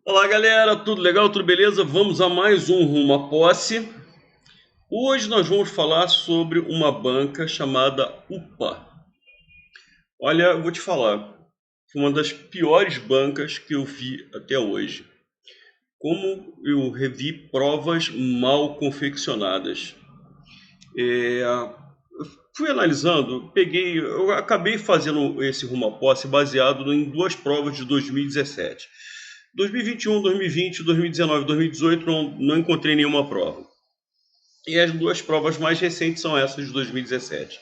Olá galera, tudo legal, tudo beleza? Vamos a mais um Rumo à Posse. Hoje nós vamos falar sobre uma banca chamada UPA. Olha, eu vou te falar, foi uma das piores bancas que eu vi até hoje. Como eu revi provas mal confeccionadas. Eu fui analisando, eu acabei fazendo esse Rumo à Posse baseado em duas provas de 2017. 2021, 2020, 2019, 2018 não encontrei nenhuma prova. E as duas provas mais recentes são essas de 2017,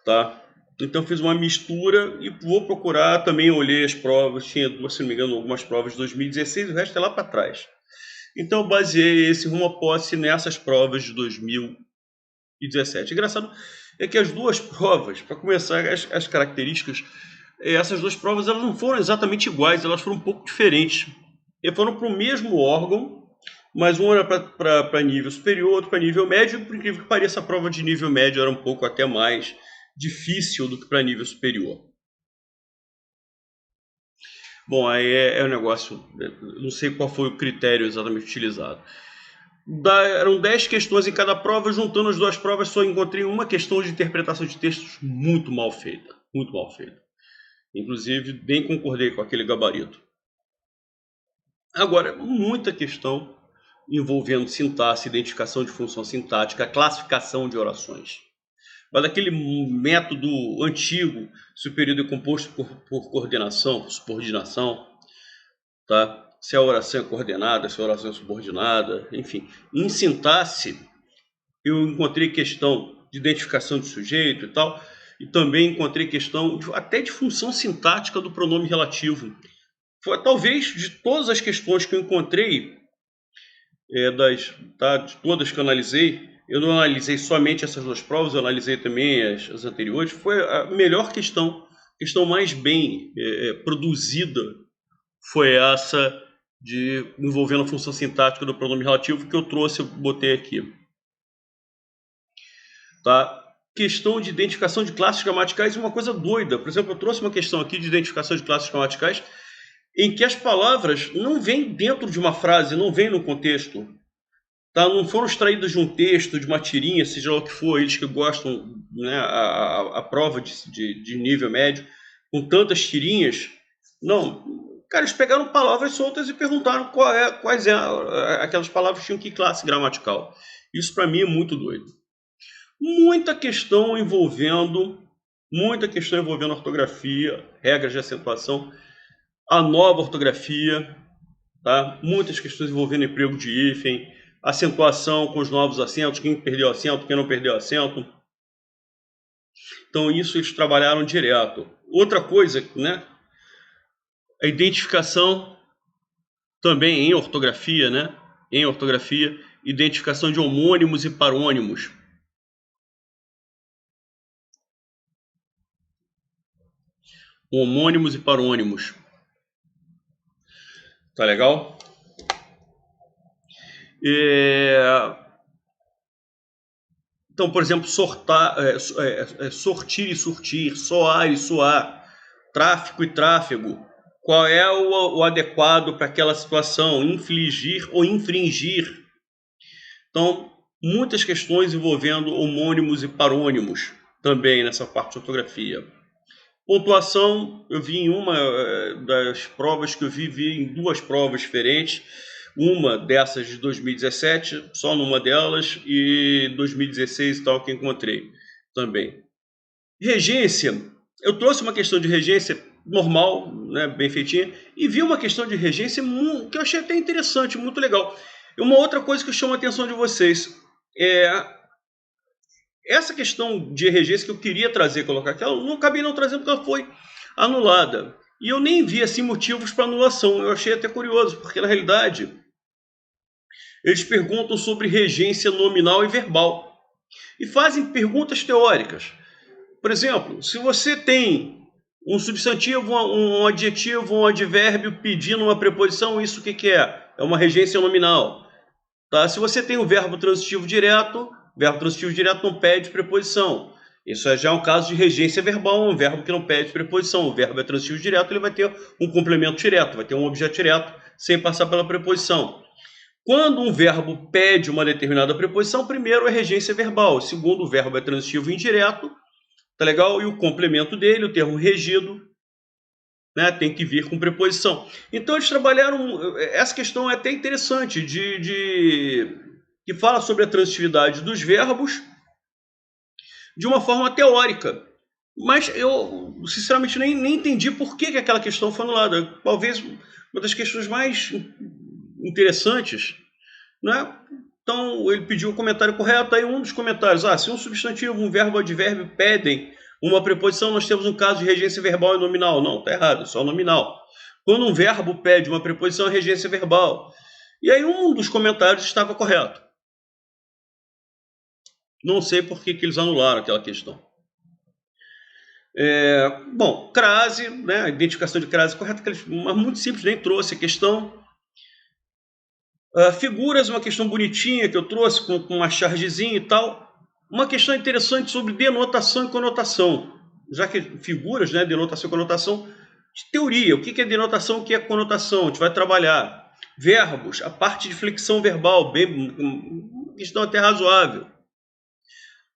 tá? Então fiz uma mistura e vou procurar, também olhei as provas, tinha, se não me engano, algumas provas de 2016, o resto é lá para trás. Então eu baseei esse Rumo à Posse nessas provas de 2017. Engraçado é que as duas provas, para começar, as características, essas duas provas elas não foram exatamente iguais, elas foram um pouco diferentes. E foram para o mesmo órgão, mas um era para nível superior, outro para nível médio. Por incrível que pareça, a prova de nível médio era um pouco até mais difícil do que para nível superior. Bom, aí é um negócio, não sei qual foi o critério exatamente utilizado. Eram 10 questões em cada prova, juntando as duas provas, só encontrei uma questão de interpretação de textos muito mal feita. Muito mal feita. Inclusive, nem concordei com aquele gabarito. Agora, muita questão envolvendo sintaxe, identificação de função sintática, classificação de orações. Mas aquele método antigo, se o período é composto por coordenação, por subordinação, tá? Se a oração é coordenada, se a oração é subordinada, enfim. Em sintaxe, eu encontrei questão de identificação de sujeito e tal, e também encontrei questão até de função sintática do pronome relativo. Talvez de todas as questões que eu encontrei, de todas que eu analisei, eu não analisei somente essas duas provas, eu analisei também as anteriores. Foi a melhor questão mais bem produzida foi essa envolvendo a função sintática do pronome relativo que eu trouxe, eu botei aqui. Tá? Questão de identificação de classes gramaticais é uma coisa doida. Por exemplo, eu trouxe uma questão aqui de identificação de classes gramaticais em que as palavras não vêm dentro de uma frase, não vêm no contexto. Tá? Não foram extraídas de um texto, de uma tirinha, seja lá o que for, eles que gostam, né, a prova de nível médio, com tantas tirinhas. Não, cara, eles pegaram palavras soltas e perguntaram quais aquelas palavras tinham que classe gramatical. Isso para mim é muito doido. Muita questão envolvendo ortografia, regras de acentuação, a nova ortografia, tá? Muitas questões envolvendo emprego de hífen, acentuação com os novos acentos, quem perdeu acento, quem não perdeu acento. Então isso eles trabalharam direto. Outra coisa, né? A identificação também em ortografia, né? Em ortografia, identificação de homônimos e parônimos. Homônimos e parônimos. Tá legal? Então, por exemplo, sortir e surtir, soar e soar, tráfico e tráfego. Qual é o adequado para aquela situação? Infligir ou infringir. Então, muitas questões envolvendo homônimos e parônimos também nessa parte de ortografia. Pontuação, eu vi em uma das provas que eu vi em duas provas diferentes. Uma dessas de 2017, só numa delas, e 2016 e tal que encontrei também. Regência, eu trouxe uma questão de regência normal, né, bem feitinha, e vi uma questão de regência que eu achei até interessante, muito legal. E uma outra coisa que chama a atenção de vocês é essa questão de regência que eu queria trazer, colocar aqui, eu não acabei não trazendo porque ela foi anulada. E eu nem vi assim motivos para anulação. Eu achei até curioso, porque na realidade eles perguntam sobre regência nominal e verbal e fazem perguntas teóricas. Por exemplo, se você tem um substantivo, um adjetivo, um advérbio pedindo uma preposição, isso o que é? É uma regência nominal. Tá? Se você tem o verbo transitivo direto não pede preposição. Isso já é um caso de regência verbal, um verbo que não pede preposição. O verbo é transitivo direto, ele vai ter um complemento direto, vai ter um objeto direto, sem passar pela preposição. Quando um verbo pede uma determinada preposição, primeiro é regência verbal, segundo o verbo é transitivo indireto, tá legal? E o complemento dele, o termo regido, né, tem que vir com preposição. Então eles trabalharam, essa questão é até interessante, que fala sobre a transitividade dos verbos de uma forma teórica. Mas eu, sinceramente, nem entendi por que aquela questão foi anulada. Talvez uma das questões mais interessantes, né? Então, ele pediu o comentário correto, aí um dos comentários, se um substantivo, um verbo ou advérbio pedem uma preposição, nós temos um caso de regência verbal e nominal. Não, está errado, é só nominal. Quando um verbo pede uma preposição, é regência verbal. E aí um dos comentários estava correto. Não sei por que eles anularam aquela questão. Bom, crase, né, a identificação de crase correta, mas muito simples, nem trouxe a questão. Figuras, uma questão bonitinha que eu trouxe com uma chargezinha e tal. Uma questão interessante sobre denotação e conotação. Já que figuras, né, denotação e conotação, de teoria, o que é denotação, o que é conotação, a gente vai trabalhar. Verbos, a parte de flexão verbal, bem, uma questão até razoável.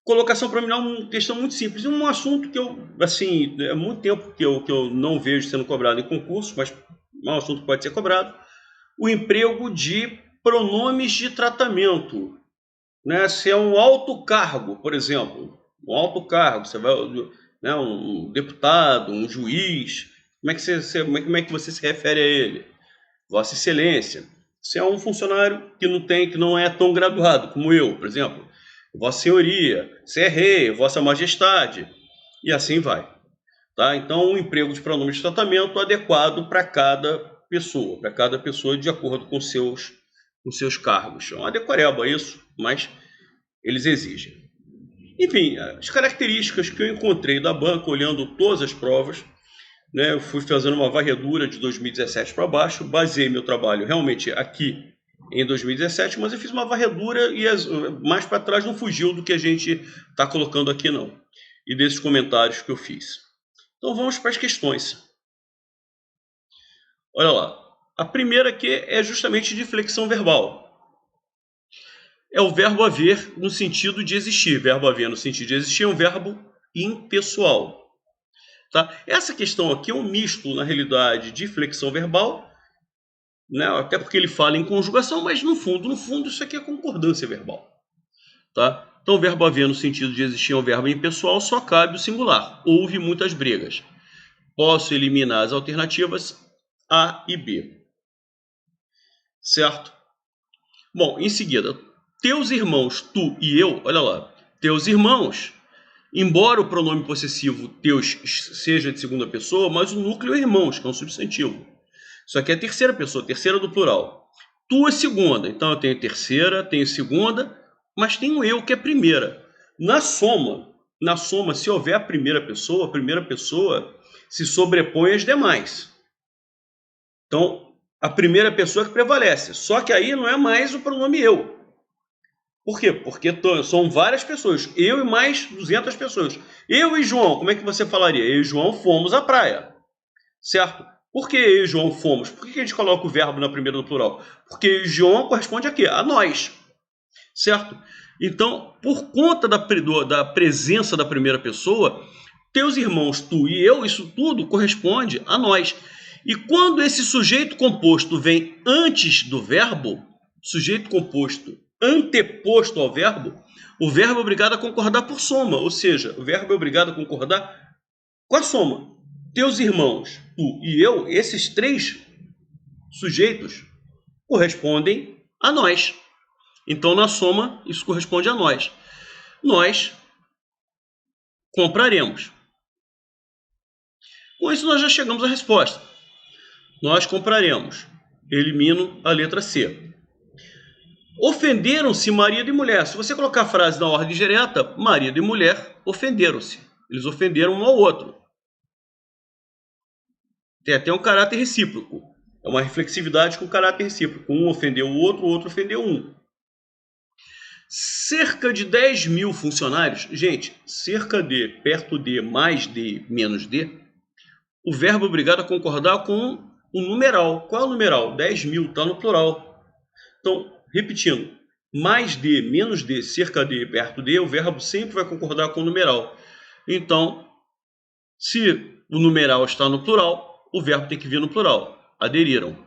Colocação pronominal, uma questão muito simples. Um assunto que eu, assim, há muito tempo que eu não vejo sendo cobrado em concurso, mas é um assunto que pode ser cobrado. O emprego de pronomes de tratamento, né? Se é um alto cargo, por exemplo, um alto cargo, você vai, né, um deputado, um juiz, como é que você se refere a ele? Vossa Excelência. Se é um funcionário que não é tão graduado como eu, por exemplo, Vossa Senhoria, se é rei, Vossa Majestade, e assim vai. Tá? Então, um emprego de pronome de tratamento adequado para cada pessoa de acordo com seus cargos. É uma decoreba isso, mas eles exigem. Enfim, as características que eu encontrei da banca, olhando todas as provas, né, eu fui fazendo uma varredura de 2017 para baixo, baseei meu trabalho realmente aqui em 2017, mas eu fiz uma varredura e mais para trás não fugiu do que a gente está colocando aqui não, e desses comentários que eu fiz. Então vamos para as questões. Olha lá, a primeira aqui é justamente de flexão verbal. É o verbo haver no sentido de existir. Verbo haver no sentido de existir é um verbo impessoal. Tá? Essa questão aqui é um misto, na realidade, de flexão verbal, né? Até porque ele fala em conjugação, mas no fundo, isso aqui é concordância verbal. Tá? Então, o verbo haver no sentido de existir é um verbo impessoal, só cabe o singular. Houve muitas brigas. Posso eliminar as alternativas A e B. Certo? Bom, em seguida, teus irmãos, tu e eu, olha lá, teus irmãos, embora o pronome possessivo teus seja de segunda pessoa, mas o núcleo é irmãos, que é um substantivo. Isso aqui é a terceira pessoa, terceira do plural. Tu é segunda, então eu tenho terceira, tenho segunda, mas tenho eu que é primeira. Na soma, se houver a primeira pessoa se sobrepõe às demais. Então, a primeira pessoa que prevalece. Só que aí não é mais o pronome eu. Por quê? Porque são várias pessoas. Eu e mais 200 pessoas. Eu e João, como é que você falaria? Eu e João fomos à praia. Certo? Por que eu e João fomos? Por que a gente coloca o verbo na primeira no plural? Porque eu e João corresponde a quê? A nós. Certo? Então, por conta da presença da primeira pessoa, teus irmãos, tu e eu, isso tudo corresponde a nós. E quando esse sujeito composto vem antes do verbo, sujeito composto anteposto ao verbo, o verbo é obrigado a concordar por soma, ou seja, o verbo é obrigado a concordar com a soma. Teus irmãos, tu e eu, esses três sujeitos correspondem a nós. Então, na soma, isso corresponde a nós. Nós compraremos. Com isso, nós já chegamos à resposta. Nós compraremos. Elimino a letra C. Ofenderam-se marido e mulher. Se você colocar a frase na ordem direta, marido e mulher ofenderam-se. Eles ofenderam um ao outro. Tem até um caráter recíproco. É uma reflexividade com caráter recíproco. Um ofendeu o outro ofendeu um. Cerca de 10 mil funcionários. Gente, cerca de, perto de, mais de, menos de. O verbo é obrigado a concordar com o numeral. Qual é o numeral? 10 mil, está no plural. Então, repetindo, mais de, menos de, cerca de, perto de, o verbo sempre vai concordar com o numeral. Então, se o numeral está no plural, o verbo tem que vir no plural. Aderiram.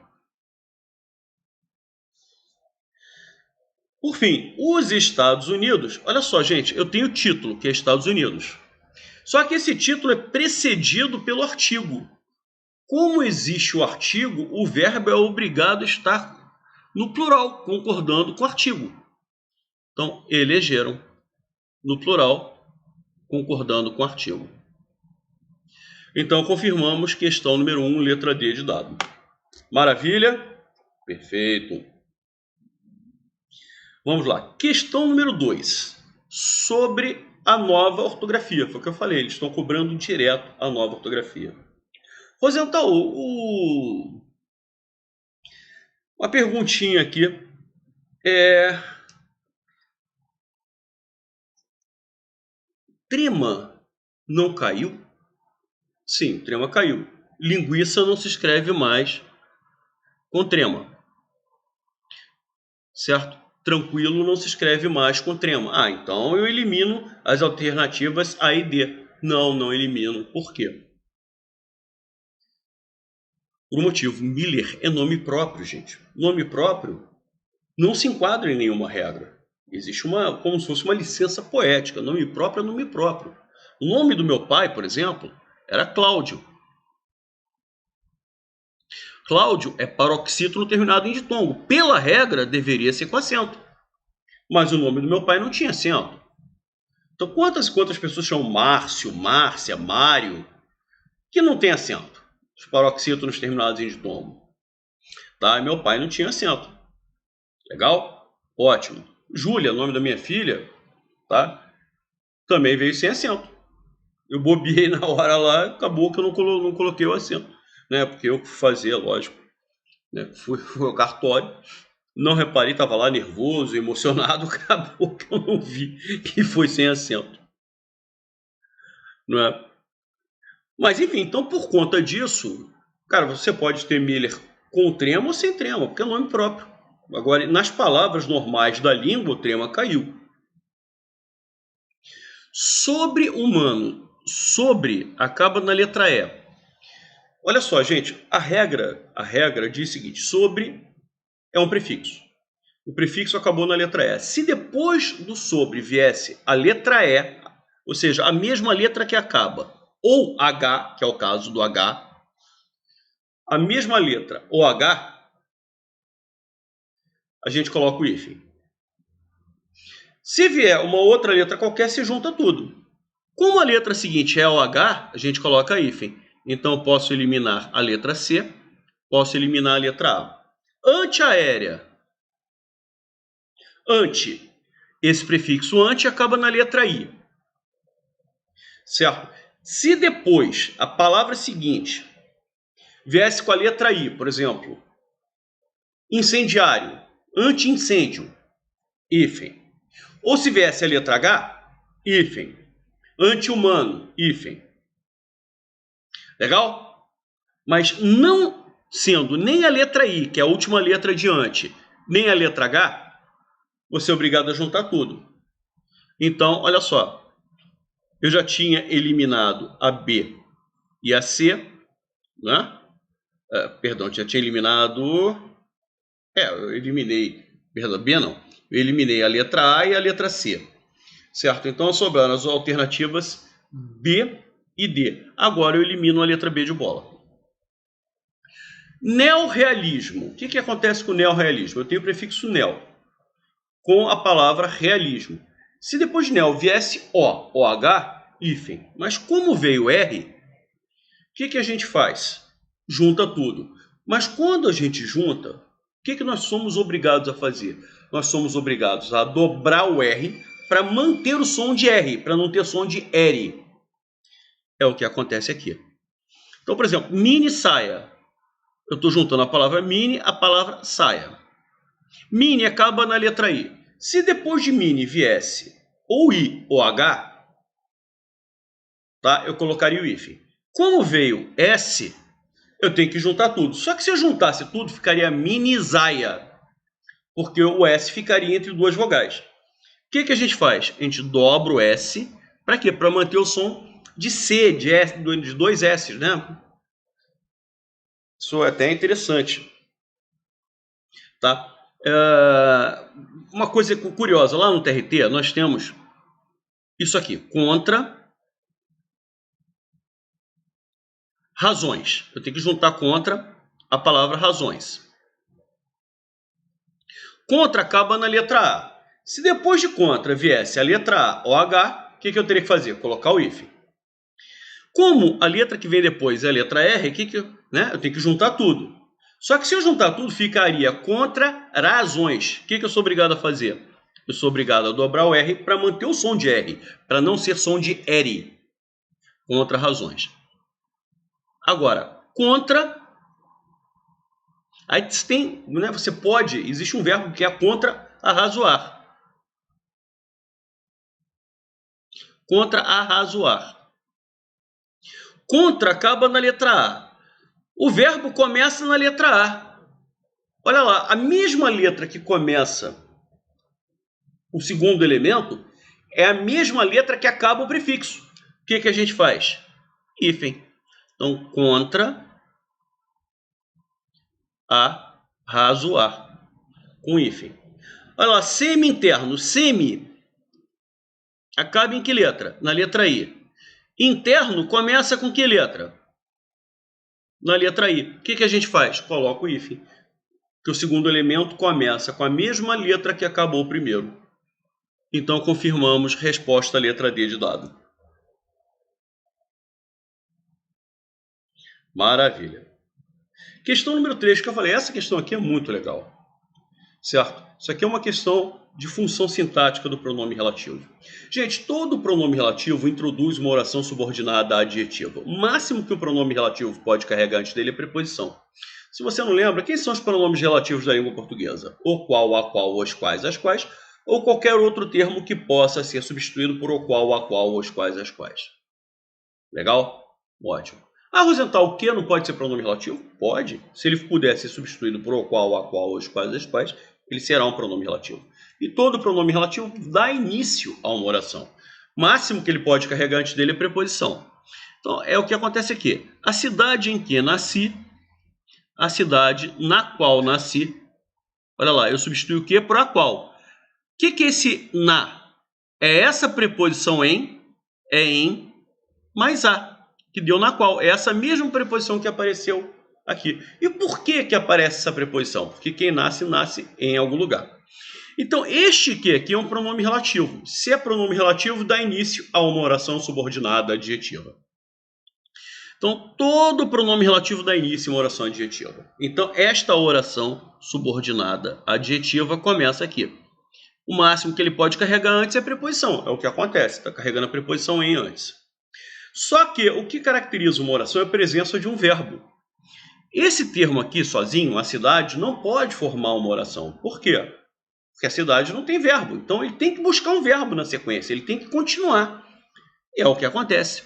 Por fim, os Estados Unidos. Olha só, gente, eu tenho o título, que é Estados Unidos. Só que esse título é precedido pelo artigo. Como existe o artigo, o verbo é obrigado a estar no plural, concordando com o artigo. Então, elegeram no plural, concordando com o artigo. Então, confirmamos questão número 1, letra D de dado. Maravilha? Perfeito. Vamos lá. Questão número 2. Sobre a nova ortografia. Foi o que eu falei, eles estão cobrando direto a nova ortografia. Rosenthal, uma perguntinha aqui. Trema não caiu? Sim, trema caiu. Linguiça não se escreve mais com trema. Certo? Tranquilo não se escreve mais com trema. Ah, então eu elimino as alternativas A e D. Não, não elimino. Por quê? Por um motivo. Miller é nome próprio, gente. Nome próprio não se enquadra em nenhuma regra. Existe como se fosse uma licença poética. Nome próprio é nome próprio. O nome do meu pai, por exemplo, era Cláudio. Cláudio é paroxítono terminado em ditongo. Pela regra, deveria ser com acento. Mas o nome do meu pai não tinha acento. Então, quantas pessoas chamam Márcio, Márcia, Mário, que não tem acento? Os paroxítonos terminados em ditongo. Tá? E meu pai não tinha acento. Legal? Ótimo. Júlia, nome da minha filha, tá? Também veio sem acento. Eu bobiei na hora lá, acabou que eu não coloquei o acento. Né? Porque eu fui fazer, lógico. Né? Fui ao cartório. Não reparei, estava lá nervoso, emocionado, acabou que eu não vi que foi sem acento. Não é? Mas enfim, então por conta disso, cara, você pode ter Miller com trema ou sem trema, porque é nome próprio. Agora, nas palavras normais da língua, o trema caiu. Sobre humano, sobre acaba na letra E. Olha só, gente, a regra diz o seguinte: sobre é um prefixo. O prefixo acabou na letra E. Se depois do sobre viesse a letra E, ou seja, a mesma letra que acaba, ou H, que é o caso do H, a mesma letra ou H, a gente coloca o hífen. Se vier uma outra letra qualquer, se junta tudo. Como a letra seguinte é o H, a gente coloca hífen. Então, eu posso eliminar a letra C, posso eliminar a letra A. Antiaérea. Anti. Esse prefixo anti acaba na letra I. Certo? Se depois a palavra seguinte viesse com a letra I, por exemplo, incendiário, anti-incêndio, hífen. Ou se viesse a letra H, hífen. Anti-humano, hífen. Legal? Mas não sendo nem a letra I, que é a última letra de anti, nem a letra H, você é obrigado a juntar tudo. Então, olha só. Eu já tinha eliminado a B e a C, né? Perdão, já tinha eliminado... eu eliminei... Perdão, B não. Eu eliminei a letra A e a letra C. Certo? Então, sobraram as alternativas B e D. Agora eu elimino a letra B de bola. Neorrealismo. O que acontece com o neorrealismo? Eu tenho o prefixo neo com a palavra realismo. Se depois de neo viesse O, OH, hífen. Mas como veio R, o que a gente faz? Junta tudo. Mas quando a gente junta, o que nós somos obrigados a fazer? Nós somos obrigados a dobrar o R para manter o som de R, para não ter som de R. É o que acontece aqui. Então, por exemplo, mini saia. Eu estou juntando a palavra mini, a palavra saia. Mini acaba na letra I. Se depois de mini viesse ou i ou h, tá? Eu colocaria o hífen. Como veio s, eu tenho que juntar tudo. Só que se eu juntasse tudo, ficaria minizaia, porque o s ficaria entre duas vogais. O que a gente faz? A gente dobra o s, para quê? Para manter o som de C, de, S, de dois S, né? Isso é até interessante. Tá? Uma coisa curiosa, lá no TRT nós temos isso aqui, contra razões. Eu tenho que juntar contra a palavra razões. Contra acaba na letra A. Se depois de contra viesse a letra A ou H, o que eu teria que fazer? Colocar o hífen. Como a letra que vem depois é a letra R, né? Eu tenho que juntar tudo. Só que se eu juntar tudo, ficaria contra razões. O que eu sou obrigado a fazer? Eu sou obrigado a dobrar o R para manter o som de R, para não ser som de R. Contra razões. Agora, contra... Aí tem, né, você pode... Existe um verbo que é contra arrazoar. Contra arrazoar. Contra acaba na letra A. O verbo começa na letra A. Olha lá, a mesma letra que começa o segundo elemento é a mesma letra que acaba o prefixo. O que a gente faz? Hífen. Então, contra arrazoar. Com hífen. Olha lá, semi-interno. Semi acaba em que letra? Na letra I. Interno começa com que letra? Na letra I. O que a gente faz? Coloca o hífen. Que o segundo elemento começa com a mesma letra que acabou o primeiro. Então, confirmamos resposta letra D de dado. Maravilha. Questão número 3, que eu falei, essa questão aqui é muito legal. Certo? Isso aqui é uma questão de função sintática do pronome relativo. Gente, todo pronome relativo introduz uma oração subordinada adjetiva. O máximo que o pronome relativo pode carregar antes dele é preposição. Se você não lembra, quem são os pronomes relativos da língua portuguesa? O qual, a qual, os quais, as quais, ou qualquer outro termo que possa ser substituído por o qual, a qual, os quais, as quais. Legal? Ótimo. Ah, Rosenthal, o que não pode ser pronome relativo? Pode. Se ele puder ser substituído por o qual, a qual, os quais, as quais, ele será um pronome relativo. E todo pronome relativo dá início a uma oração. O máximo que ele pode carregar antes dele é preposição. Então, é o que acontece aqui. A cidade em que nasci, a cidade na qual nasci. Olha lá, eu substituo o que por a qual. O que é esse na? É essa preposição em, é em, mais a, que deu na qual. É essa mesma preposição que apareceu aqui. E por que aparece essa preposição? Porque quem nasce, nasce em algum lugar. Então, este que aqui é um pronome relativo. Se é pronome relativo, dá início a uma oração subordinada adjetiva. Então, todo pronome relativo dá início a uma oração adjetiva. Então, esta oração subordinada adjetiva começa aqui. O máximo que ele pode carregar antes é a preposição. É o que acontece, está carregando a preposição em antes. Só que o que caracteriza uma oração é a presença de um verbo. Esse termo aqui, sozinho, a cidade, não pode formar uma oração. Por quê? Porque a cidade não tem verbo. Então, ele tem que buscar um verbo na sequência. Ele tem que continuar. É o que acontece.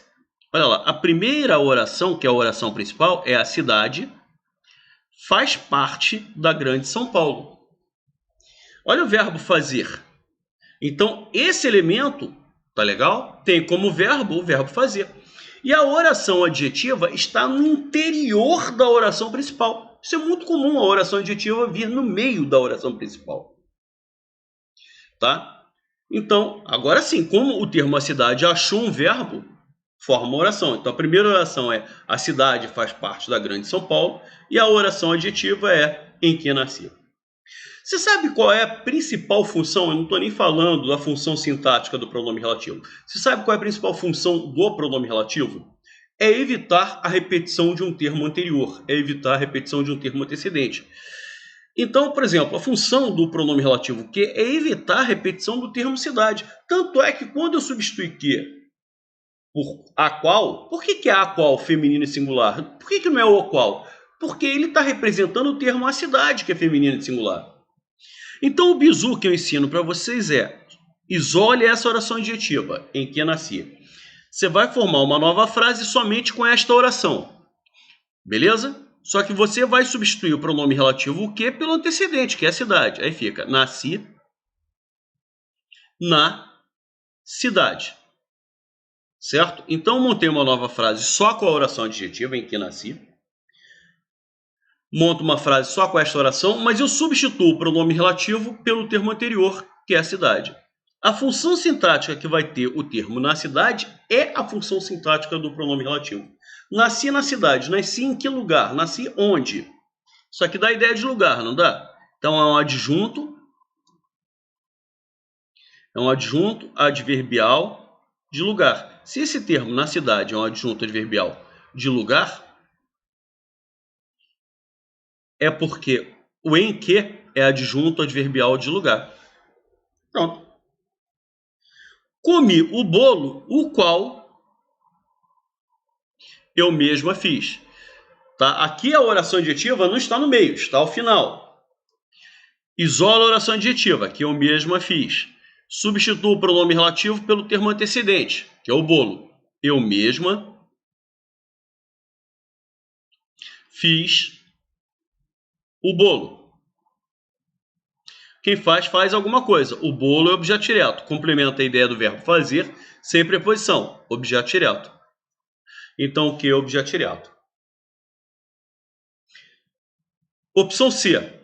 Olha lá, a primeira oração, que é a oração principal, é a cidade faz parte da Grande São Paulo. Olha o verbo fazer. Então, esse elemento, tá legal? Tem como verbo o verbo fazer. E a oração adjetiva está no interior da oração principal. Isso é muito comum, a oração adjetiva vir no meio da oração principal. Tá? Então, agora sim, como o termo a cidade achou um verbo, forma uma oração. Então, a primeira oração é a cidade faz parte da Grande São Paulo e a oração adjetiva é em que nasci. Você sabe qual é a principal função? Eu não estou nem falando da função sintática do pronome relativo. Você sabe qual é a principal função do pronome relativo? É evitar a repetição de um termo anterior, é evitar a repetição de um termo antecedente. Então, por exemplo, a função do pronome relativo que é evitar a repetição do termo cidade. Tanto é que quando eu substituir que por a qual, por que é a qual feminino e singular? Por que não é o qual? Porque ele está representando o termo a cidade, que é feminino e singular. Então o bizu que eu ensino para vocês é: isole essa oração adjetiva, em que nasci. Você vai formar uma nova frase somente com esta oração. Beleza? Só que você vai substituir o pronome relativo o que pelo antecedente, que é a cidade. Aí fica: nasci na cidade. Certo? Então montei uma nova frase só com a oração adjetiva, em que nasci. Monto uma frase só com esta oração, mas eu substituo o pronome relativo pelo termo anterior, que é a cidade. A função sintática que vai ter o termo na cidade é a função sintática do pronome relativo. Nasci na cidade. Nasci em que lugar? Nasci onde? Isso aqui dá a ideia de lugar, não dá? Então é um adjunto. É um adjunto adverbial de lugar. Se esse termo na cidade é um adjunto adverbial de lugar, é porque o em que é adjunto adverbial de lugar. Pronto. Comi o bolo, o qual eu mesma fiz. Tá? Aqui a oração adjetiva não está no meio, está ao final. Isola a oração adjetiva, que eu mesma fiz. Substituo o pronome relativo pelo termo antecedente, que é o bolo. Eu mesma fiz o bolo. Quem faz, faz alguma coisa. O bolo é objeto direto. Complementa a ideia do verbo fazer, sem preposição. Objeto direto. Então, o que é objeto direto? Opção C.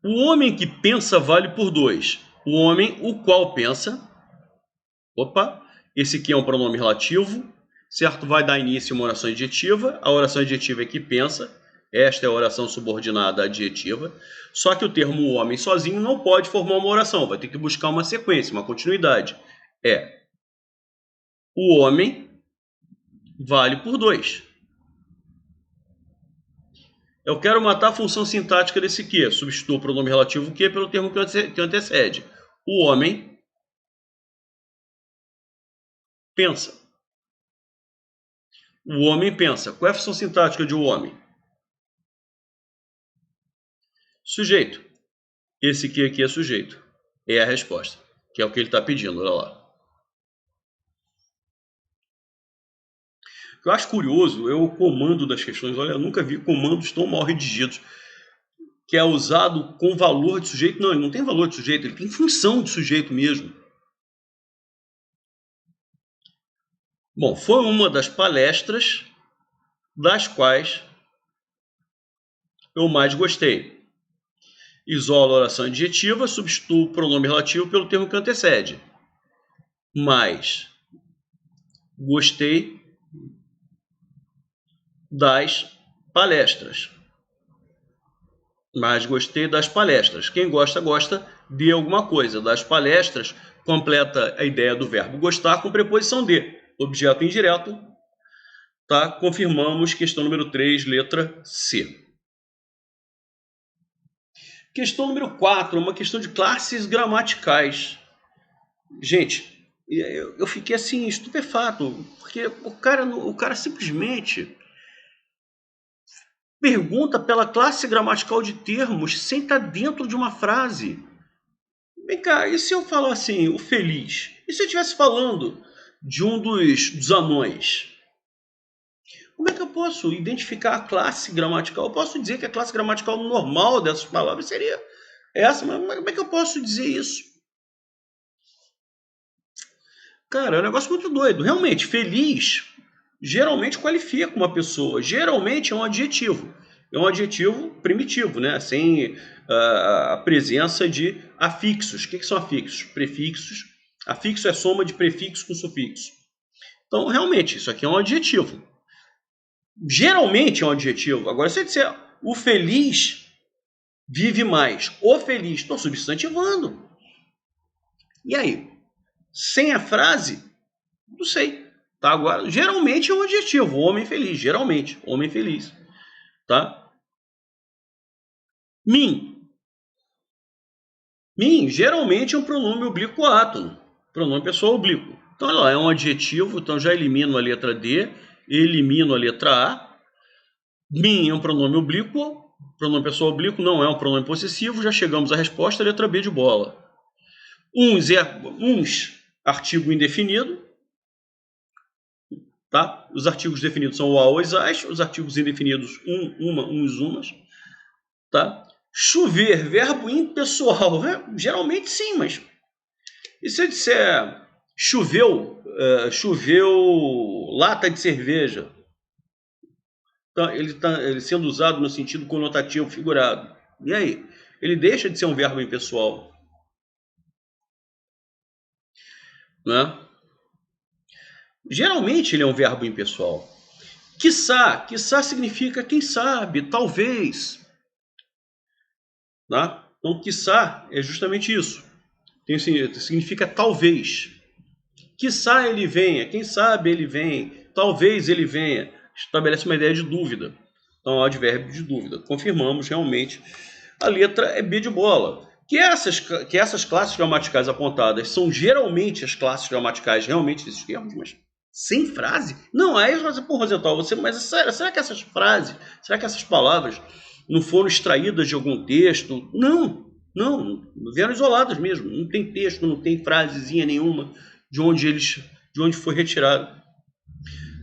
O homem que pensa vale por 2. O homem, o qual pensa. Opa, esse aqui é um pronome relativo. Certo? Vai dar início a uma oração adjetiva. A oração adjetiva é que pensa. Esta é a oração subordinada adjetiva. Só que o termo homem sozinho não pode formar uma oração. Vai ter que buscar uma sequência, uma continuidade. É: o homem vale por 2. Eu quero matar a função sintática desse que. Substituo o pronome relativo que pelo termo que antecede. O homem pensa. O homem pensa. Qual é a função sintática de o homem? Sujeito. Esse que aqui é sujeito. É a resposta, que é o que ele está pedindo. Olha lá. O que eu acho curioso é o comando das questões. Olha, eu nunca vi comandos tão mal redigidos. Que é usado com valor de sujeito. Não, ele não tem valor de sujeito, ele tem função de sujeito mesmo. Bom, foi uma das palestras das quais eu mais gostei. Isola a oração adjetiva, substituo o pronome relativo pelo termo que antecede. Mas gostei das palestras. Quem gosta, gosta de alguma coisa. Das palestras, completa a ideia do verbo gostar com preposição de. Objeto indireto. Tá? Confirmamos questão número 3, letra C. Questão número 4, uma questão de classes gramaticais. Gente, eu fiquei assim, estupefato, porque o cara simplesmente pergunta pela classe gramatical de termos sem estar dentro de uma frase. Vem cá, e se eu falar assim, o feliz? E se eu estivesse falando de um dos anões? Como é que eu posso identificar a classe gramatical? Eu posso dizer que a classe gramatical normal dessas palavras seria essa, mas como é que eu posso dizer isso? Cara, é um negócio muito doido. Realmente, feliz geralmente qualifica uma pessoa. Geralmente é um adjetivo. É um adjetivo primitivo, né? Sem a presença de afixos. O que são afixos? Prefixos. Afixo é soma de prefixo com sufixo. Então, realmente, isso aqui é um adjetivo. Geralmente é um adjetivo. Agora, se eu disser o feliz vive mais, o feliz, estou substantivando. E aí? Sem a frase? Não sei. Tá? Agora, geralmente é um adjetivo. Homem feliz. Geralmente. Homem feliz. Tá? Mim. Mim, geralmente é um pronome oblíquo átono. Pronome pessoal oblíquo. Então, olha lá, é um adjetivo. Então, já elimino a letra D. Elimino a letra A. Mim é um pronome oblíquo. Pronome pessoal oblíquo não é um pronome possessivo, já chegamos à resposta, letra B de bola. Uns artigo indefinido, tá? Os artigos definidos são o a, os, as, os artigos indefinidos uma, uns, umas, tá? Chover, verbo impessoal, geralmente sim, mas e se eu disser choveu lata de cerveja? Então, ele está sendo usado no sentido conotativo figurado. E aí? Ele deixa de ser um verbo impessoal, né? Geralmente ele é um verbo impessoal. Quiçá significa quem sabe, talvez. Tá? Então, quiçá é justamente isso. Significa talvez. Quiçá ele venha, quem sabe ele vem, talvez ele venha. Estabelece uma ideia de dúvida. Então, é um advérbio de dúvida. Confirmamos realmente. A letra é B de bola. Que essas classes gramaticais apontadas são geralmente as classes gramaticais realmente desses termos, mas sem frase? Não, aí você, pô, Rosenthal, mas será que essas frases, será que essas palavras não foram extraídas de algum texto? Não, vieram isoladas mesmo. Não tem texto, não tem frasezinha nenhuma de onde foi retirado.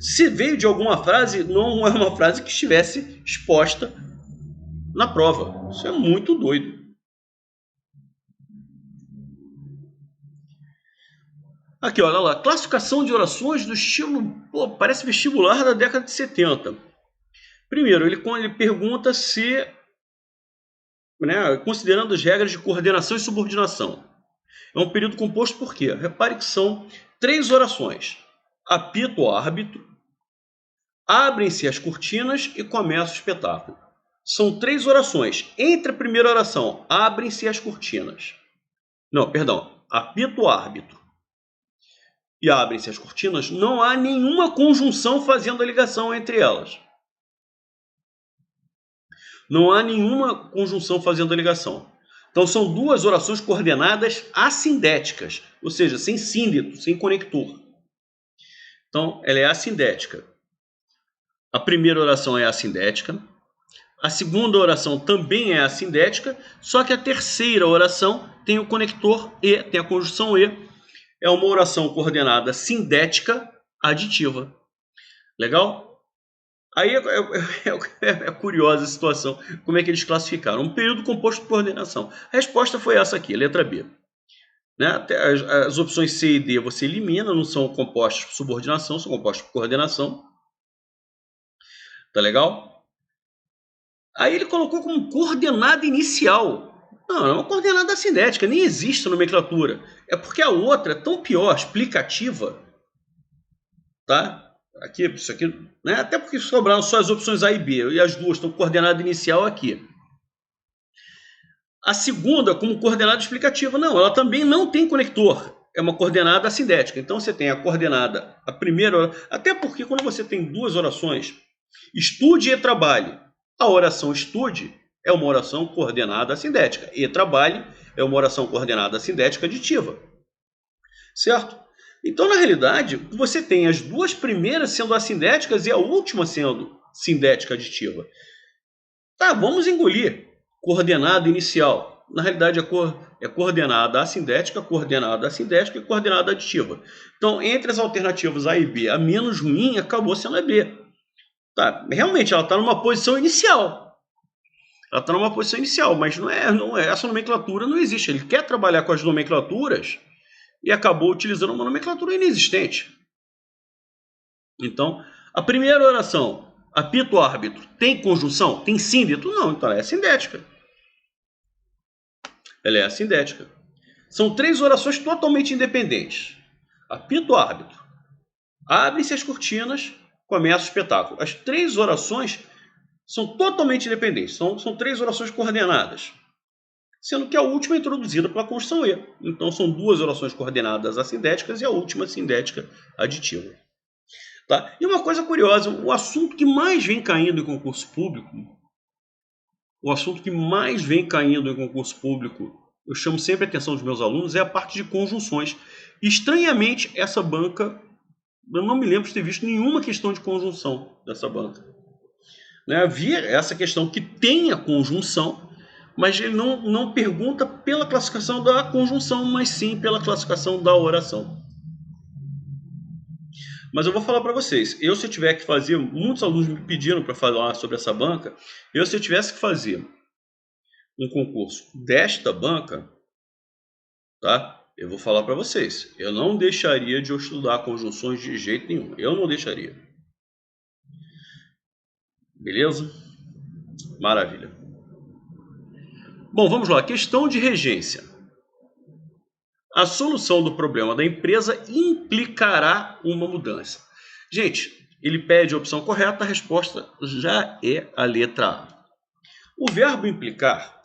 Se veio de alguma frase, não é uma frase que estivesse exposta na prova. Isso é muito doido. Aqui, olha lá. Classificação de orações do estilo... Pô, parece vestibular da década de 70. Primeiro, ele pergunta se... Né, considerando as regras de coordenação e subordinação. É um período composto por quê? Repare que são 3 orações. Apito o árbitro, abrem-se as cortinas e começa o espetáculo. São 3 orações. Entre a primeira oração, abrem-se as cortinas. Não, perdão. Apito o árbitro e abrem-se as cortinas, não há nenhuma conjunção fazendo a ligação entre elas. Não há nenhuma conjunção fazendo a ligação. Então são 2 orações coordenadas assindéticas, ou seja, sem síndeto, sem conector. Então ela é assindética. A primeira oração é assindética. A segunda oração também é assindética, só que a terceira oração tem o conector e, tem a conjunção e. É uma oração coordenada sindética aditiva. Legal? Aí é curiosa a situação, como é que eles classificaram. Um período composto por coordenação. A resposta foi essa aqui, letra B. Né? As opções C e D você elimina, não são compostas por subordinação, são compostas por coordenação. Tá legal? Aí ele colocou como coordenada inicial. Não, é uma coordenada assindética, nem existe a nomenclatura. É porque a outra é tão pior, explicativa. Tá? Aqui, isso aqui, né? Até porque sobraram só as opções A e B, e as duas estão coordenada inicial aqui. A segunda, como coordenada explicativa, não, ela também não tem conector. É uma coordenada assindética. Então você tem a coordenada, a primeira, até porque quando você tem 2 orações, estude e trabalhe. A oração estude é uma oração coordenada assindética. E trabalhe é uma oração coordenada assindética aditiva. Certo? Então, na realidade, você tem as 2 primeiras sendo assindéticas e a última sendo sindética aditiva. Tá, vamos engolir. Coordenada inicial. Na realidade, é coordenada assindética, coordenada assindética e coordenada aditiva. Então, entre as alternativas A e B, a menos ruim acabou sendo a B. Tá, realmente, ela está numa posição inicial. Ela está numa posição inicial, mas não é, essa nomenclatura não existe. Ele quer trabalhar com as nomenclaturas e acabou utilizando uma nomenclatura inexistente. Então, a primeira oração, apito árbitro, tem conjunção? Tem síndeto? Não, então ela é sindética. Ela é assindética. São 3 orações totalmente independentes. Apito árbitro, abrem-se as cortinas, começa o espetáculo. As 3 orações são totalmente independentes, são 3 orações coordenadas. Sendo que a última é introduzida pela conjunção E. Então são 2 orações coordenadas assindéticas e a última sindética aditiva. Tá? E uma coisa curiosa, o assunto que mais vem caindo em concurso público, eu chamo sempre a atenção dos meus alunos, é a parte de conjunções. Estranhamente, essa banca, eu não me lembro de ter visto nenhuma questão de conjunção dessa banca. né? Havia essa questão que tem a conjunção, mas ele não pergunta pela classificação da conjunção, mas sim pela classificação da oração. Mas eu vou falar para vocês, se eu tiver que fazer, muitos alunos me pediram para falar sobre essa banca, se eu tivesse que fazer um concurso desta banca, tá? Eu vou falar para vocês, eu não deixaria de estudar conjunções de jeito nenhum, eu não deixaria. Beleza? Maravilha. Bom, vamos lá, questão de regência. A solução do problema da empresa implicará uma mudança. Gente, ele pede a opção correta, a resposta já é a letra A. O verbo implicar,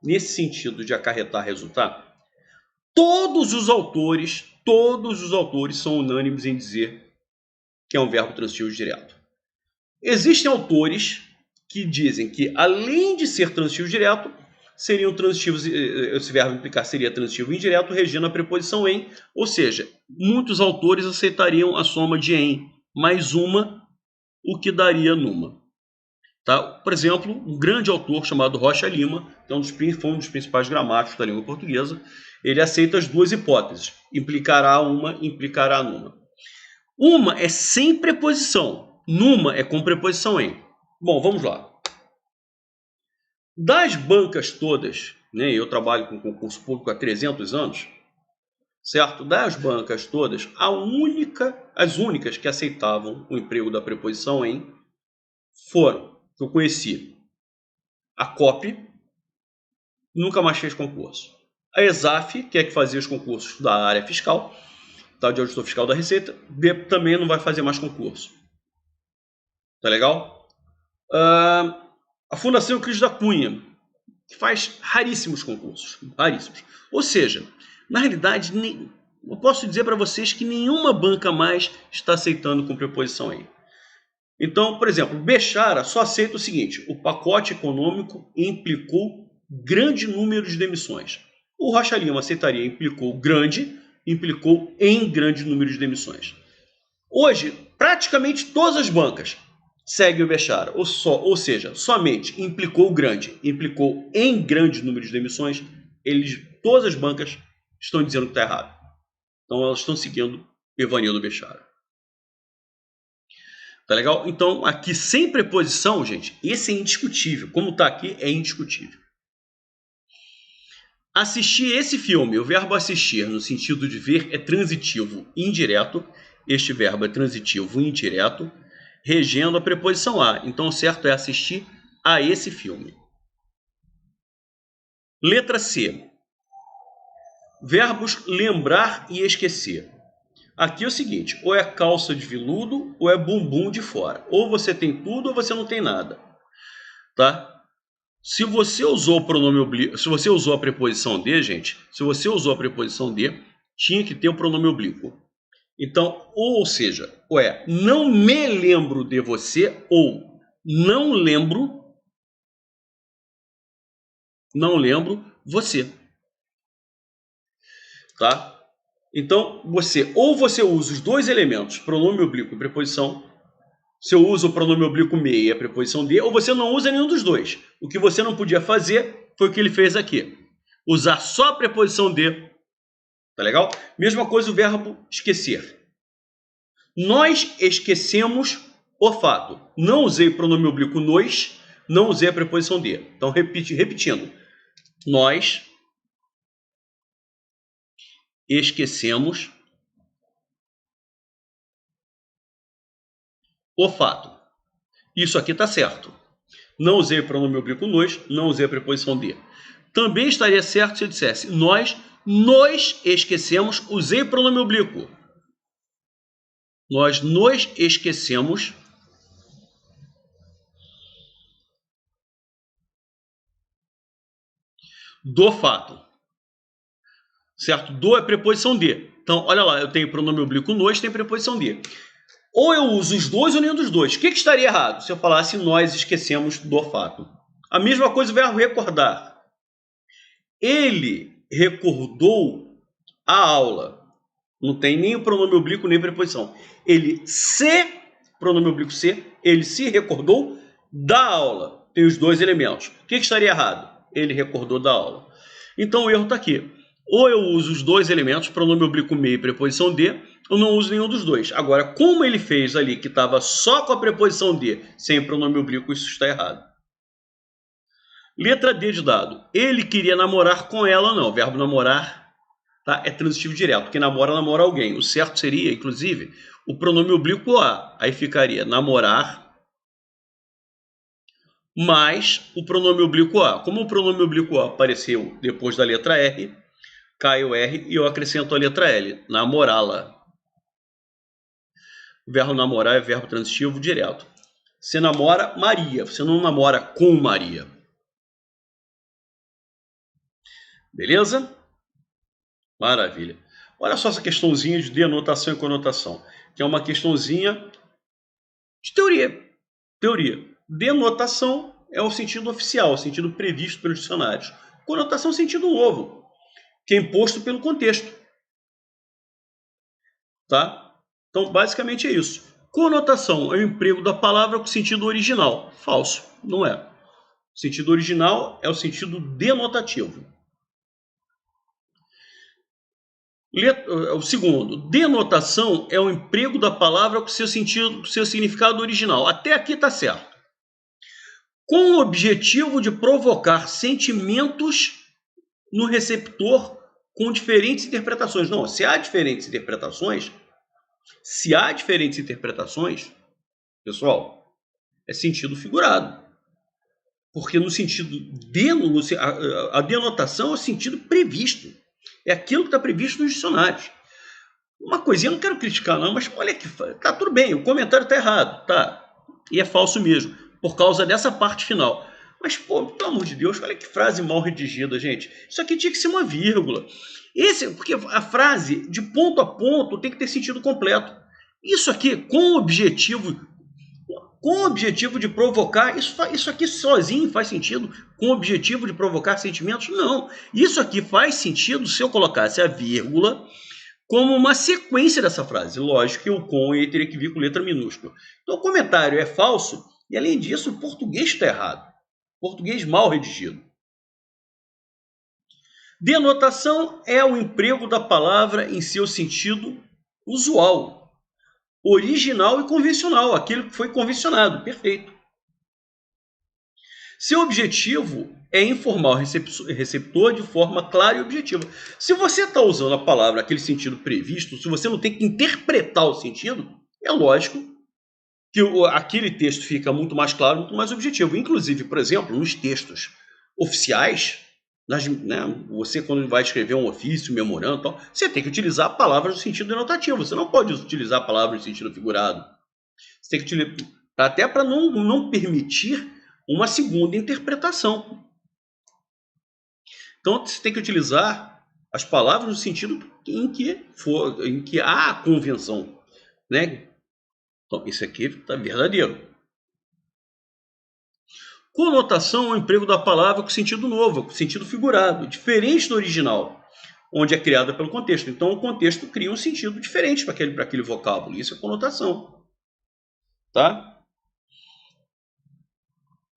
nesse sentido de acarretar resultado, todos os autores são unânimes em dizer que é um verbo transitivo direto. Existem autores que dizem que, além de ser transitivo direto, seriam transitivos, esse verbo implicar seria transitivo indireto, regendo a preposição em, ou seja, muitos autores aceitariam a soma de em mais uma, o que daria numa. Tá? Por exemplo, um grande autor chamado Rocha Lima, que foi um dos principais gramáticos da língua portuguesa, ele aceita as duas hipóteses, implicará uma, implicará numa. Uma é sem preposição, numa é com preposição em. Bom, vamos lá. Das bancas todas, né, eu trabalho com concurso público há 300 anos, certo? Das bancas todas, as únicas que aceitavam o emprego da preposição em foram, que eu conheci, a COP, nunca mais fez concurso. A ESAF, que é que fazia os concursos da área fiscal, tá, de auditor fiscal da Receita, também não vai fazer mais concurso. Tá legal? A Fundação Euclides da Cunha, que faz raríssimos concursos. Raríssimos. Ou seja, na realidade, eu posso dizer para vocês que nenhuma banca mais está aceitando com preposição em. Então, por exemplo, Bechara só aceita o seguinte: o pacote econômico implicou grande número de demissões. O Rocha Lima aceitaria implicou em grande número de demissões. Hoje, praticamente todas as bancas seguem o Bechara, ou seja, somente implicou em grande número de demissões, todas as bancas estão dizendo que está errado. Então elas estão seguindo Evanildo Bechara. Tá legal? Então, aqui sem preposição, gente, esse é indiscutível. Como está aqui, é indiscutível. Assistir esse filme, o verbo assistir, no sentido de ver, é transitivo indireto. Este verbo é transitivo indireto, regendo a preposição a. Então, o certo é assistir a esse filme. Letra C. Verbos lembrar e esquecer. Aqui é o seguinte, ou é calça de veludo ou é bumbum de fora. Ou você tem tudo ou você não tem nada. Tá? Se você usou o pronome oblíquo, se você usou a preposição de, gente, tinha que ter o pronome oblíquo. Então, ou seja, não me lembro de você, ou não lembro você. Tá? Então, você usa os dois elementos, pronome oblíquo e preposição. Você usa o pronome oblíquo me e a preposição de, ou você não usa nenhum dos dois. O que você não podia fazer foi o que ele fez aqui. Usar só a preposição de. Tá legal? Mesma coisa o verbo esquecer. Nós esquecemos o fato. Não usei o pronome oblíquo nós, não usei a preposição de. Então, repetindo. Nós esquecemos o fato. Isso aqui está certo. Não usei o pronome oblíquo nós, não usei a preposição de. Também estaria certo se eu dissesse nós nos esquecemos, usei o pronome oblíquo. Nós nos esquecemos do fato. Certo? Do é preposição de. Então, olha lá, eu tenho pronome oblíquo nós, tem preposição de. Ou eu uso os dois ou nenhum dos dois. O que estaria errado se eu falasse nós esquecemos do fato? A mesma coisa o verbo recordar. Ele recordou a aula. Não tem nem o pronome oblíquo nem preposição. Ele se, pronome oblíquo se, Ele se recordou da aula. Tem os dois elementos. O que estaria errado? Ele recordou da aula. Então o erro está aqui. Ou eu uso os dois elementos, pronome oblíquo me e preposição de, ou não uso nenhum dos dois. Agora, como ele fez ali que estava só com a preposição de, sem o pronome oblíquo, isso está errado. Letra D de dado. Ele queria namorar com ela, não. O verbo namorar, tá? É transitivo direto. Quem namora alguém. O certo seria, inclusive, o pronome oblíquo a. Aí ficaria namorar mais o pronome oblíquo a. Como o pronome oblíquo a apareceu depois da letra R, cai o R e eu acrescento a letra L. Namorá-la. O verbo namorar é verbo transitivo direto. Você namora Maria. Você não namora com Maria. Beleza? Maravilha. Olha só essa questãozinha de denotação e conotação, que é uma questãozinha de teoria. Denotação é o sentido oficial, o sentido previsto pelos dicionários. Conotação é o sentido novo, que é imposto pelo contexto. Tá? Então, basicamente é isso. Conotação é o emprego da palavra com sentido original. Falso, não é. O sentido original é o sentido denotativo. O segundo, denotação é o emprego da palavra com seu significado original. Até aqui está certo. Com o objetivo de provocar sentimentos no receptor com diferentes interpretações. Não, se há diferentes interpretações, pessoal, é sentido figurado. Porque no sentido a denotação é o sentido previsto. É aquilo que está previsto nos dicionários. Uma coisinha, eu não quero criticar não, mas olha que tá tudo bem, o comentário está errado, tá? E é falso mesmo, por causa dessa parte final. Mas, pô, pelo amor de Deus, olha que frase mal redigida, gente. Isso aqui tinha que ser uma vírgula. Porque a frase, de ponto a ponto, tem que ter sentido completo. Isso aqui, com o objetivo de provocar, isso aqui sozinho faz sentido? Com o objetivo de provocar sentimentos? Não. Isso aqui faz sentido se eu colocasse a vírgula como uma sequência dessa frase. Lógico que o com teria que vir com letra minúscula. Então o comentário é falso e, além disso, o português está errado. Português mal redigido. Denotação é o emprego da palavra em seu sentido usual, original e convencional, aquele que foi convencionado, perfeito. Seu objetivo é informar o receptor de forma clara e objetiva. Se você está usando a palavra aquele sentido previsto, se você não tem que interpretar o sentido, é lógico que aquele texto fica muito mais claro, muito mais objetivo. Inclusive, por exemplo, nos textos oficiais, você quando vai escrever um ofício, memorando, tal, você tem que utilizar palavras no sentido denotativo. Você não pode utilizar palavras no sentido figurado. Você tem que utilizar, até para não permitir uma segunda interpretação. Então, você tem que utilizar as palavras no sentido em que há a convenção, né? Então, isso aqui está verdadeiro. Conotação é o emprego da palavra com sentido novo, com sentido figurado, diferente do original, onde é criada pelo contexto. Então, o contexto cria um sentido diferente para aquele vocábulo. Isso é conotação. Tá?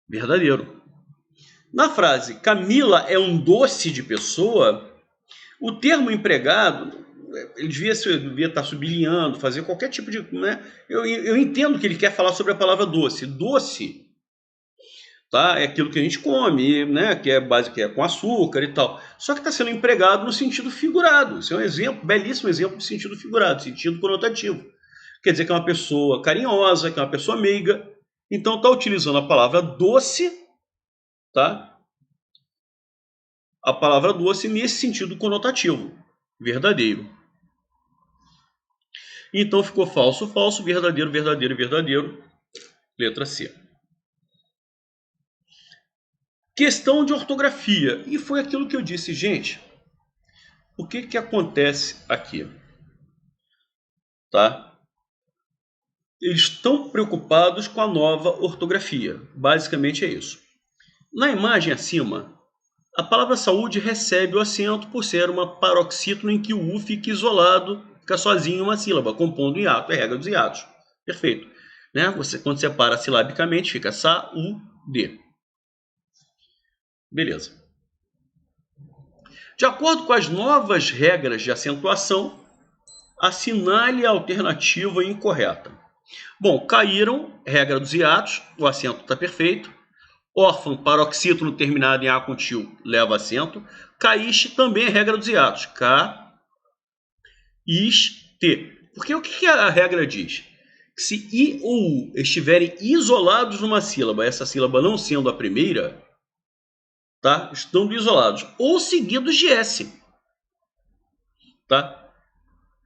Verdadeiro. Na frase, Camila é um doce de pessoa, o termo empregado, ele devia estar sublinhando, fazer qualquer tipo de... Né? Eu entendo que ele quer falar sobre a palavra doce. Doce, tá? É aquilo que a gente come, né? Que é com açúcar e tal. Só que está sendo empregado no sentido figurado. Isso é um exemplo, belíssimo exemplo de sentido figurado, sentido conotativo. Quer dizer que é uma pessoa carinhosa, que é uma pessoa meiga. Então está utilizando a palavra doce, tá? A palavra doce nesse sentido conotativo, verdadeiro. Então ficou falso, falso, verdadeiro, verdadeiro, verdadeiro. Letra C. Questão de ortografia. E foi aquilo que eu disse, gente. O que acontece aqui? Tá? Eles estão preocupados com a nova ortografia. Basicamente é isso. Na imagem acima, a palavra saúde recebe o acento por ser uma paroxítono em que o U fica isolado, fica sozinho em uma sílaba, compondo hiato. É regra dos hiatos. Perfeito. né? Quando separa silabicamente, fica saúde. Beleza. De acordo com as novas regras de acentuação, assinale a alternativa incorreta. Bom, caíram, regra dos hiatos, o acento está perfeito. Órfão, paroxítono terminado em A com tio, leva acento. Caíste também é regra dos hiatos. Ca-is-te. Porque o que a regra diz? Que se I ou U estiverem isolados numa sílaba, essa sílaba não sendo a primeira, tá? Estando isolados, ou seguidos de S. Tá?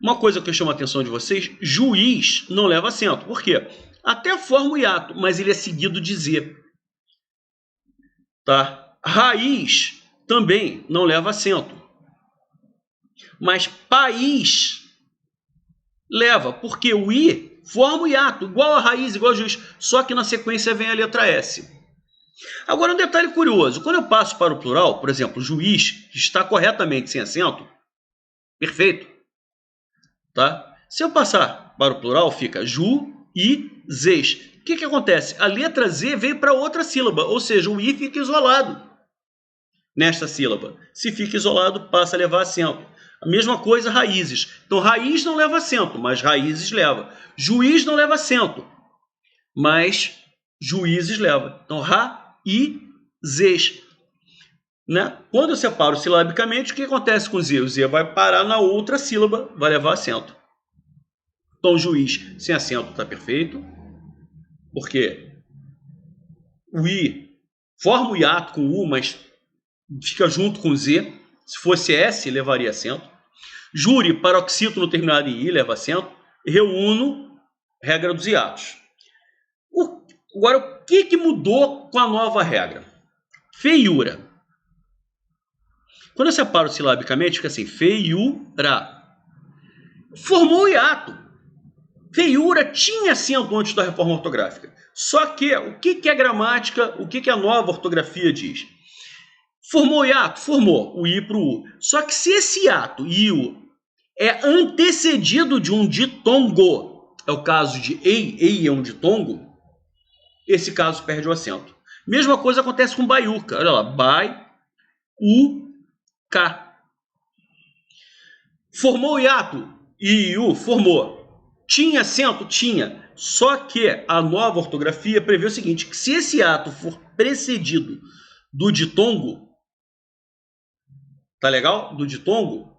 Uma coisa que eu chamo a atenção de vocês, juiz não leva acento. Por quê? Até forma o hiato, mas ele é seguido de Z. Tá? Raiz também não leva acento. Mas país leva, porque o I forma o hiato, igual a raiz, igual a juiz, só que na sequência vem a letra S. Agora um detalhe curioso, quando eu passo para o plural, por exemplo, juiz, que está corretamente sem acento, perfeito. Tá? Se eu passar para o plural, fica ju-i-zes. O que acontece? A letra Z veio para outra sílaba, ou seja, o I fica isolado nesta sílaba. Se fica isolado, passa a levar acento. A mesma coisa, raízes. Então, raiz não leva acento, mas raízes leva. Juiz não leva acento, mas juízes leva. Então, ra-i-zes. Né? Quando eu separo silabicamente, o que acontece com o Z? O Z vai parar na outra sílaba, vai levar acento. Então, juiz sem acento está perfeito, porque o I forma o hiato com o U, mas fica junto com o Z. Se fosse S, levaria acento. Júri, paroxítono terminado em I, leva acento. Reuno, regra dos hiatos. Agora, o que mudou com a nova regra? Feiura. Quando eu separo silabicamente, fica assim, feiura. Formou o hiato. Feiura tinha acento antes da reforma ortográfica. Só que, o que a gramática, o que a nova ortografia diz? Formou o hiato? Formou o I para o U. Só que se esse hiato, I-U, é antecedido de um ditongo, é o caso de ei é um ditongo, esse caso perde o acento. Mesma coisa acontece com baiuca. Olha lá, bai-u-ca. Formou o hiato? I-U, formou. Tinha acento? Tinha. Só que a nova ortografia prevê o seguinte, que se esse ato for precedido do ditongo, tá legal? Do ditongo,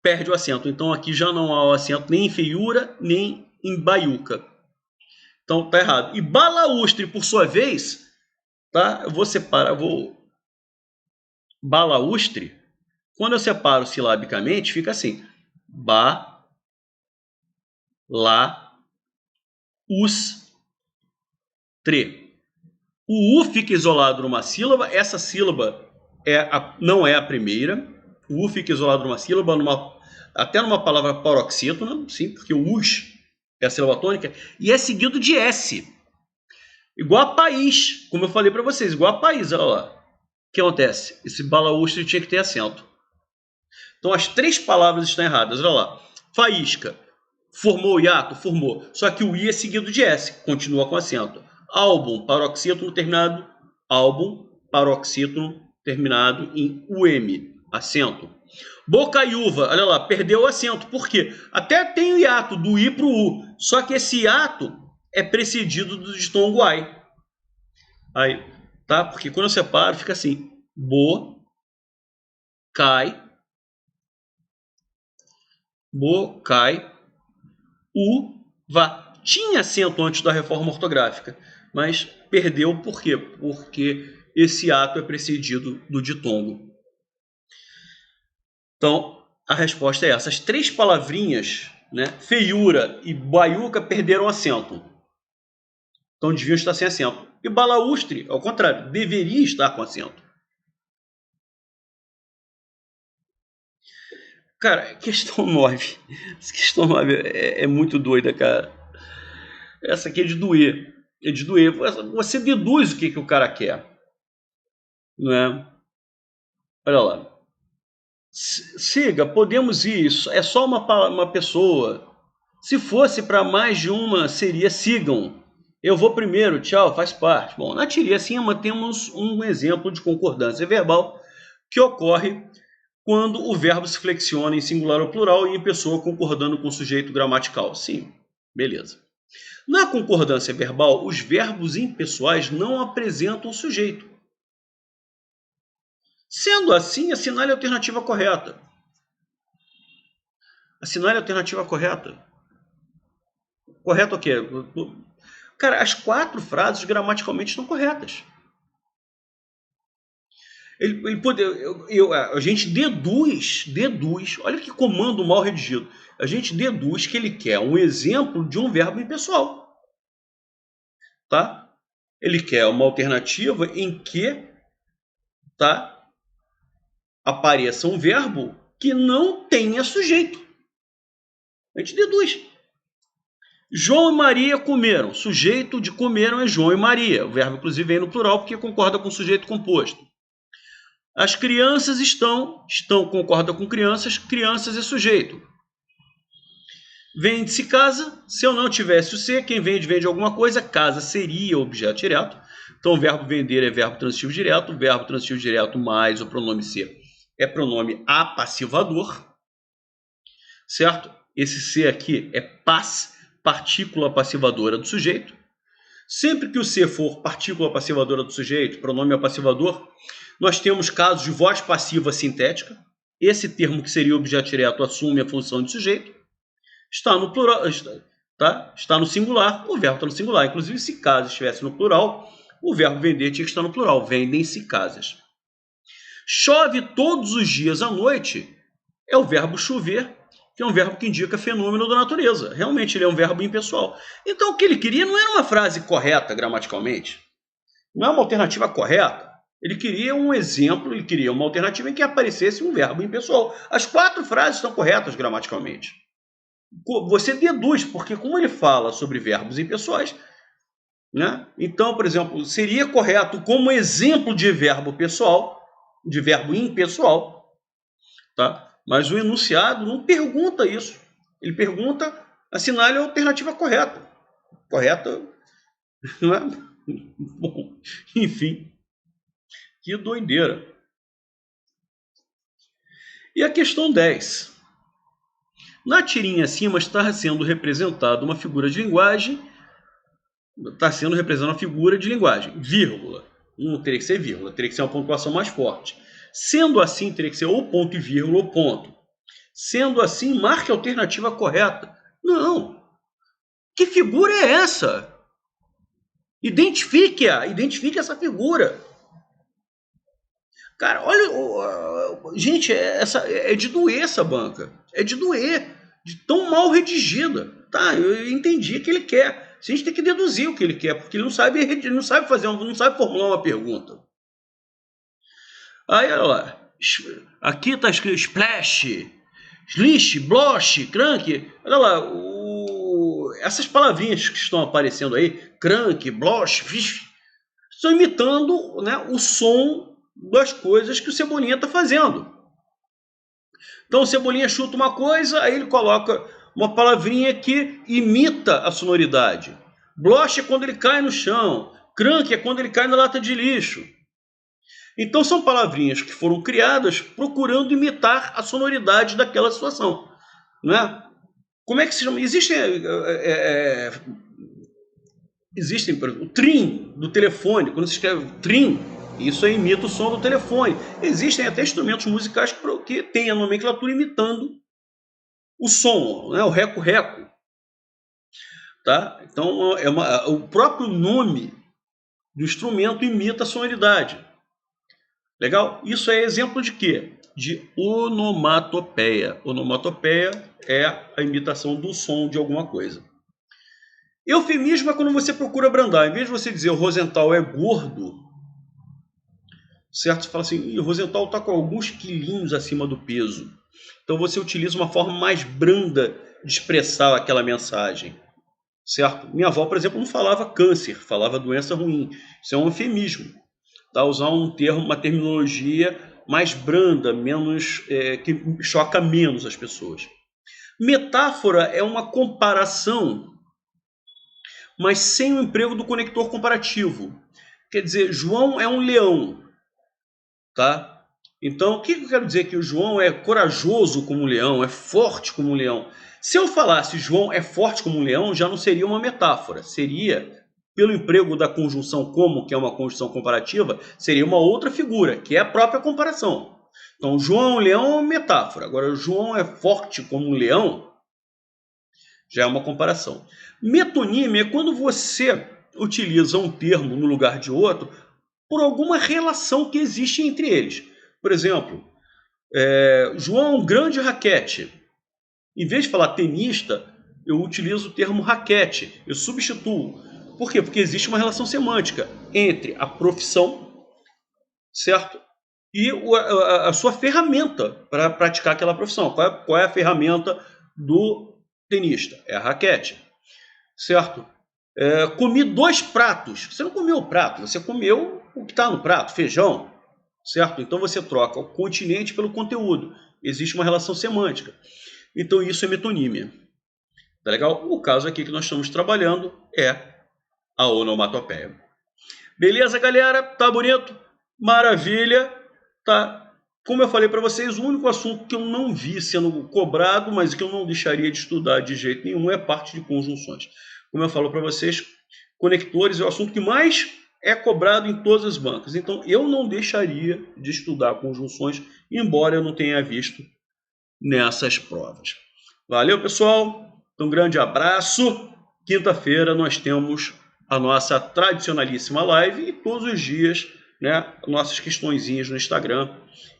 perde o acento. Então aqui já não há o acento nem em feiura, nem em baiuca. Então tá errado. E balaústre, por sua vez, tá? Eu vou separar, balaústre, quando eu separo silabicamente, fica assim. Ba, la, us, tre. O U fica isolado numa sílaba, essa sílaba não é a primeira. O U fica isolado numa sílaba, até numa palavra paroxítona, sim, porque o us é a sílaba tônica, e é seguido de S. Igual a país, como eu falei para vocês, igual a país, olha lá. O que acontece? Esse balaústre tinha que ter acento. Então as três palavras estão erradas, olha lá. Faísca, formou o hiato? Formou. Só que o I é seguido de S, continua com acento. Álbum, paroxítono terminado, álbum, paroxítono terminado em UM, acento. Bocaiúva, olha lá, perdeu o acento. Por quê? Até tem o hiato do I para o U, só que esse hiato é precedido do ditongo ai. Aí, tá? Porque quando eu separo, fica assim. Bo, cai, uva. Tinha acento antes da reforma ortográfica, mas perdeu por quê? Porque esse ato é precedido do ditongo. Então, a resposta é essa. As três palavrinhas, né, feiura e baiuca, perderam acento. Então, deviam estar sem acento. E balaústre, ao contrário, deveria estar com acento. Cara, questão 9. Essa questão 9 é muito doida, cara. Essa aqui é de doer. É de doer. Você deduz o que o cara quer. Não é? Olha lá. Siga, podemos ir. É só uma pessoa. Se fosse para mais de uma, seria sigam. Eu vou primeiro, tchau, faz parte. Bom, na tirinha acima temos um exemplo de concordância verbal que ocorre quando o verbo se flexiona em singular ou plural e em pessoa concordando com o sujeito gramatical. Sim, beleza. Na concordância verbal, os verbos impessoais não apresentam sujeito. Sendo assim, assinale a alternativa correta. Assinale a alternativa correta. Correto o quê? Cara, as 4 frases gramaticalmente estão corretas. A gente deduz, olha que comando mal redigido. A gente deduz que ele quer um exemplo de um verbo impessoal. Tá? Ele quer uma alternativa em que, tá, apareça um verbo que não tenha sujeito. A gente deduz. João e Maria comeram. Sujeito de comeram é João e Maria. O verbo, inclusive, vem no plural porque concorda com o sujeito composto. As crianças estão concorda com crianças é sujeito. Vende-se casa. Se eu não tivesse o ser, quem vende alguma coisa, casa seria objeto direto. Então, o verbo vender é verbo transitivo direto. O verbo transitivo direto mais o pronome ser é pronome apassivador. Certo? Esse ser aqui é partícula passivadora do sujeito. Sempre que o ser for partícula passivadora do sujeito, pronome apassivador, nós temos casos de voz passiva sintética. Esse termo que seria objeto direto assume a função de sujeito. Está no plural, tá? Está no singular, o verbo está no singular. Inclusive, se casa estivesse no plural, o verbo vender tinha que estar no plural. Vendem-se casas. Chove todos os dias à noite é o verbo chover, que é um verbo que indica fenômeno da natureza. Realmente, ele é um verbo impessoal. Então, o que ele queria não era uma frase correta gramaticalmente. Não é uma alternativa correta. Ele queria um exemplo, ele queria uma alternativa em que aparecesse um verbo impessoal. As 4 frases estão corretas gramaticalmente. Você deduz, porque como ele fala sobre verbos impessoais, né? Então, por exemplo, seria correto como exemplo de verbo pessoal, de verbo impessoal, tá? Mas o enunciado não pergunta isso. Ele pergunta, assinale a alternativa correta. Correta, não é? Bom, enfim, que doideira. E a questão 10. Na tirinha acima está sendo representada uma figura de linguagem. Está sendo representada uma figura de linguagem, vírgula. Não teria que ser vírgula, teria que ser uma pontuação mais forte. Sendo assim, teria que ser ou ponto e vírgula ou ponto. Sendo assim, marque a alternativa correta. Não. Que figura é essa? Identifique-a. Identifique essa figura. Cara, olha... Gente, essa é de doer essa banca. É de doer. De tão mal redigida. Tá, eu entendi o que ele quer. A gente tem que deduzir o que ele quer, porque ele não sabe não sabe formular uma pergunta. Aí, olha lá. Aqui está escrito splash, slish, blosh, crank. Olha lá, essas palavrinhas que estão aparecendo aí, crank, blosh, fish, estão imitando, né, o som das coisas que o Cebolinha está fazendo. Então o Cebolinha chuta uma coisa, aí ele coloca uma palavrinha que imita a sonoridade. Blosh é quando ele cai no chão. Crank é quando ele cai na lata de lixo. Então são palavrinhas que foram criadas procurando imitar a sonoridade daquela situação. Né? Como é que se chama? Existem, por exemplo, o trim do telefone. Quando se escreve trim, isso aí imita o som do telefone. Existem até instrumentos musicais que têm a nomenclatura imitando o som, né? O reco-reco. Tá? Então, o próprio nome do instrumento imita a sonoridade. Legal? Isso é exemplo de quê? De onomatopeia. Onomatopeia é a imitação do som de alguma coisa. Eufemismo é quando você procura abrandar. Em vez de você dizer o Rosenthal é gordo, certo? Você fala assim, o Rosenthal está com alguns quilinhos acima do peso. Então você utiliza uma forma mais branda de expressar aquela mensagem. Certo? Minha avó, por exemplo, não falava câncer, falava doença ruim. Isso é um eufemismo. Tá? Usar um termo, uma terminologia mais branda, menos que choca menos as pessoas. Metáfora é uma comparação mas sem o emprego do conector comparativo. Quer dizer, João é um leão, tá? Então, o que eu quero dizer? Que o João é corajoso como um leão, é forte como um leão. Se eu falasse João é forte como um leão, já não seria uma metáfora. Seria, pelo emprego da conjunção como, que é uma conjunção comparativa, seria uma outra figura, que é a própria comparação. Então, João é um leão é uma metáfora. Agora, João é forte como um leão, já é uma comparação. Metonímia é quando você utiliza um termo no lugar de outro por alguma relação que existe entre eles. Por exemplo, João é um grande raquete. Em vez de falar tenista, eu utilizo o termo raquete. Eu substituo. Por quê? Porque existe uma relação semântica entre a profissão, certo? E a sua ferramenta para praticar aquela profissão. Qual é a ferramenta do tenista? É a raquete, certo? Comi 2 pratos. Você não comeu o prato, você comeu o que está no prato, feijão, certo? Então você troca o continente pelo conteúdo. Existe uma relação semântica. Então isso é metonímia. Tá legal? O caso aqui que nós estamos trabalhando é a onomatopeia. Beleza, galera? Tá bonito? Maravilha. Tá? Como eu falei para vocês, o único assunto que eu não vi sendo cobrado, mas que eu não deixaria de estudar de jeito nenhum, é parte de conjunções. Como eu falo para vocês, conectores é o assunto que mais é cobrado em todas as bancas. Então, eu não deixaria de estudar conjunções, embora eu não tenha visto nessas provas. Valeu, pessoal. Então, um grande abraço. Quinta-feira nós temos a nossa tradicionalíssima live e todos os dias, né, nossas questõezinhas no Instagram,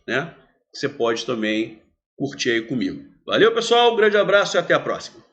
né? Você pode também curtir aí comigo. Valeu, pessoal. Um grande abraço e até a próxima.